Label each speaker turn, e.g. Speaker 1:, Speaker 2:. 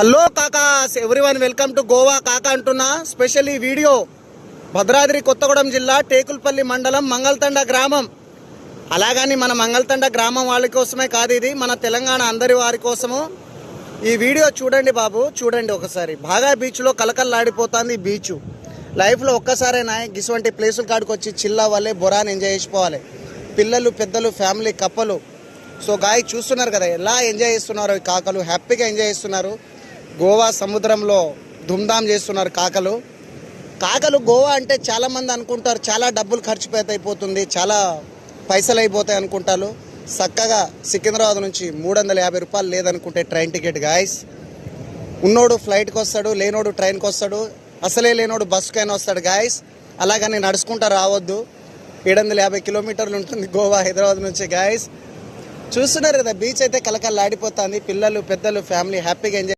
Speaker 1: Hello కాకాస్ everyone, welcome to Goa. కాకా అంటున్నా. స్పెషల్ ఈ వీడియో భద్రాద్రి కొత్తగూడెం జిల్లా టేకుల్పల్లి మండలం మంగళతండ గ్రామం. అలాగని మన మంగళతండ గ్రామం వాళ్ళ కోసమే కాదు, ఇది మన తెలంగాణ అందరి వారి కోసము. ఈ వీడియో చూడండి బాబు, చూడండి ఒకసారి. బాగా బీచ్లో కలకల్లాడిపోతుంది ఈ బీచ్. లైఫ్లో ఒక్కసారైనా ఇటువంటి ప్లేసుల కాడికి వచ్చి చిల్ అవ్వాలి, బొరాని ఎంజాయ్ చేసుకోవాలి. పిల్లలు పెద్దలు ఫ్యామిలీ కప్పలు. సో గాయ చూస్తున్నారు కదా ఎలా ఎంజాయ్ చేస్తున్నారు ఈ కాకలు, హ్యాపీగా ఎంజాయ్ చేస్తున్నారు. గోవా సముద్రంలో ధూమ్ధామ్ చేస్తున్నారు కాకలు. గోవా అంటే చాలామంది అనుకుంటారు చాలా డబ్బులు ఖర్చు అయిపోతుంది, చాలా పైసలు అయిపోతాయి అనుకుంటారు. చక్కగా సికింద్రాబాద్ నుంచి 350 రూపాయలు లేదనుకుంటే ట్రైన్ టికెట్ గాయస్. ఉన్నోడు ఫ్లైట్కి వస్తాడు, లేనోడు ట్రైన్కి వస్తాడు, అసలే లేనోడు బస్సుకైనా వస్తాడు గాయస్. అలాగని నడుచుకుంటా రావద్దు. 750 కిలోమీటర్లు ఉంటుంది గోవా హైదరాబాద్ నుంచి గాయస్. చూస్తున్నారు కదా బీచ్ అయితే కలకల్లాడిపోతుంది. పిల్లలు పెద్దలు ఫ్యామిలీ హ్యాపీగా ఎంజాయ్